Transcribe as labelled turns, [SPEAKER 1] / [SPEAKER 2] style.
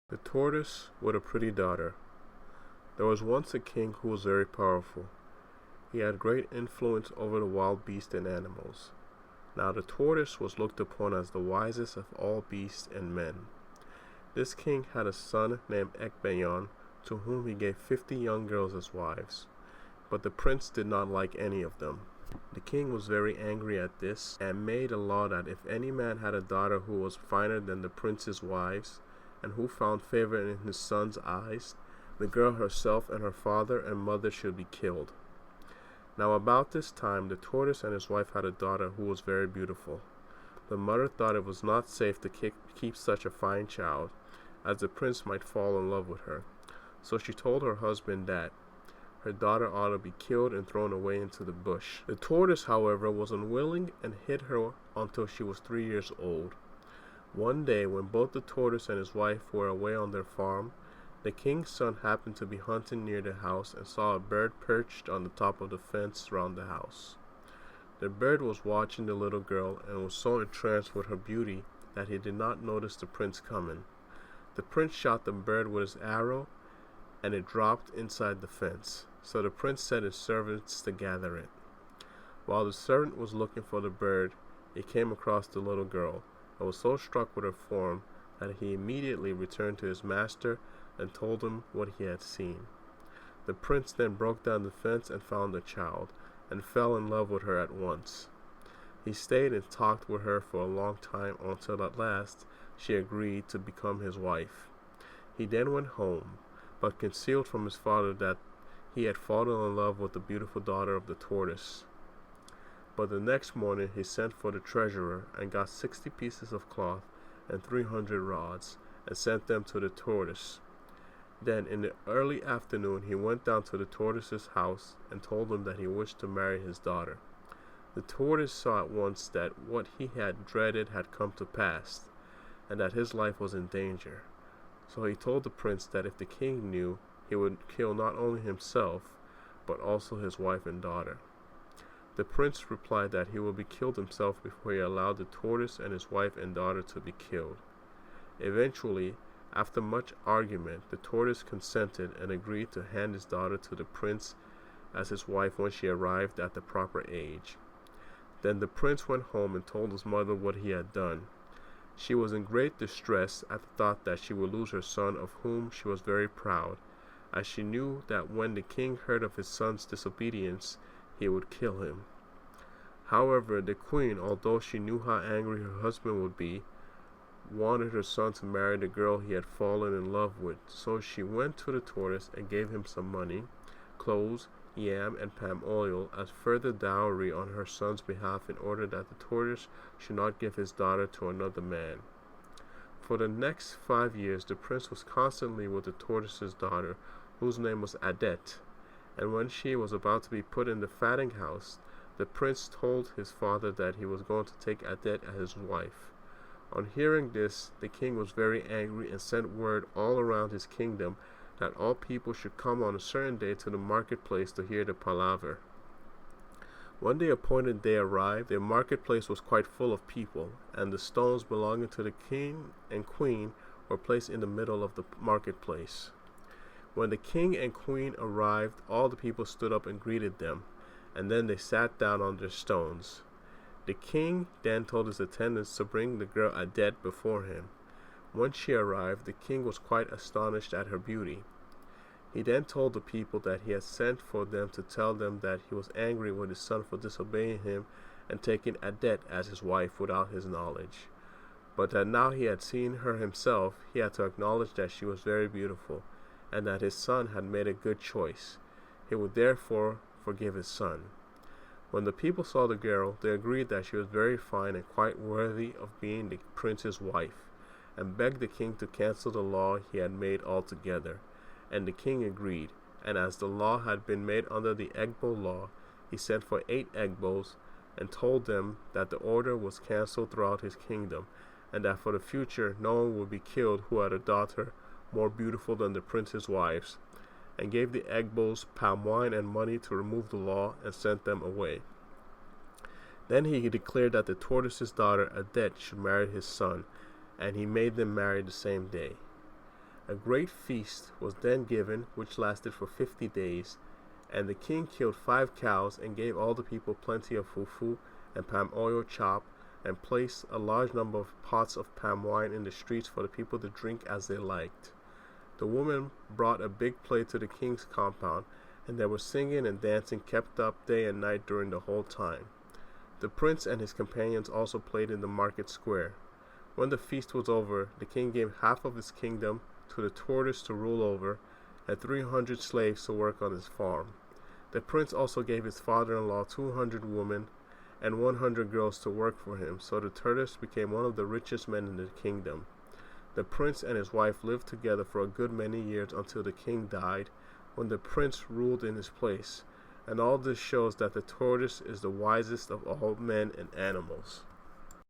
[SPEAKER 1] The Tortoise with a Pretty Daughter. There was once a king who was very powerful. He had great influence over the wild beasts and animals. Now the tortoise was looked upon as the wisest of all beasts and men. This king had a son named Ekbayon, to whom he gave 50 young girls as wives. But the prince did not like any of them. The king was very angry at this, and made a law that if any man had a daughter who was finer than the prince's wives, and who found favor in his son's eyes, the girl herself and her father and mother should be killed. Now about this time the tortoise and his wife had a daughter who was very beautiful. The mother thought it was not safe to keep such a fine child, as the prince might fall in love with her. So she told her husband that her daughter ought to be killed and thrown away into the bush. The tortoise, however, was unwilling and hid her until she was 3 years old. One day, when both the tortoise and his wife were away on their farm, the king's son happened to be hunting near the house and saw a bird perched on the top of the fence round the house. The bird was watching the little girl and was so entranced with her beauty that he did not notice the prince coming. The prince shot the bird with his arrow, and it dropped inside the fence. So the prince set his servants to gather it. While the servant was looking for the bird, he came across the little girl, and was so struck with her form that he immediately returned to his master and told him what he had seen. The prince then broke down the fence and found the child, and fell in love with her at once. He stayed and talked with her for a long time until at last she agreed to become his wife. He then went home, but concealed from his father that he had fallen in love with the beautiful daughter of the tortoise. But the next morning he sent for the treasurer and got 60 pieces of cloth and 300 rods, and sent them to the tortoise. Then in the early afternoon he went down to the tortoise's house and told him that he wished to marry his daughter. The tortoise saw at once that what he had dreaded had come to pass, and that his life was in danger. So he told the prince that if the king knew, he would kill not only himself, but also his wife and daughter. The prince replied that he would be killed himself before he allowed the tortoise and his wife and daughter to be killed. Eventually, after much argument, the tortoise consented and agreed to hand his daughter to the prince as his wife when she arrived at the proper age. Then the prince went home and told his mother what he had done. She was in great distress at the thought that she would lose her son, of whom she was very proud, as she knew that when the king heard of his son's disobedience, he would kill him. However, the queen, although she knew how angry her husband would be, wanted her son to marry the girl he had fallen in love with. So she went to the tortoise and gave him some money, clothes, yam, and palm oil as further dowry on her son's behalf, in order that the tortoise should not give his daughter to another man. For the next 5 years the prince was constantly with the tortoise's daughter, whose name was Adet. And when she was about to be put in the fatting house, the prince told his father that he was going to take Adet as his wife. On hearing this, the king was very angry and sent word all around his kingdom that all people should come on a certain day to the marketplace to hear the palaver. When the appointed day arrived, the marketplace was quite full of people, and the stones belonging to the king and queen were placed in the middle of the marketplace. When the king and queen arrived, all the people stood up and greeted them, and then they sat down on their stones. The king then told his attendants to bring the girl Adet before him. When she arrived, the king was quite astonished at her beauty. He then told the people that he had sent for them to tell them that he was angry with his son for disobeying him and taking Adet as his wife without his knowledge, but that now he had seen her himself, he had to acknowledge that she was very beautiful, and that his son had made a good choice. He would therefore forgive his son. When the people saw the girl, they agreed that she was very fine and quite worthy of being the prince's wife, and begged the king to cancel the law he had made altogether. And the king agreed, and as the law had been made under the Egbo law, he sent for 8 Egbos and told them that the order was cancelled throughout his kingdom, and that for the future no one would be killed who had a daughter more beautiful than the prince's wives, and gave the Egbos palm wine and money to remove the law, and sent them away. Then he declared that the tortoise's daughter Adet should marry his son, and he made them marry the same day. A great feast was then given, which lasted for 50 days, and the king killed 5 cows and gave all the people plenty of fufu and palm oil chop, and placed a large number of pots of palm wine in the streets for the people to drink as they liked. The woman brought a big plate to the king's compound, and there was singing and dancing kept up day and night during the whole time. The prince and his companions also played in the market square. When the feast was over, the king gave half of his kingdom to the tortoise to rule over, and 300 slaves to work on his farm. The prince also gave his father-in-law 200 women and 100 girls to work for him, so the tortoise became one of the richest men in the kingdom. The prince and his wife lived together for a good many years until the king died, when the prince ruled in his place. And all this shows that the tortoise is the wisest of all men and animals.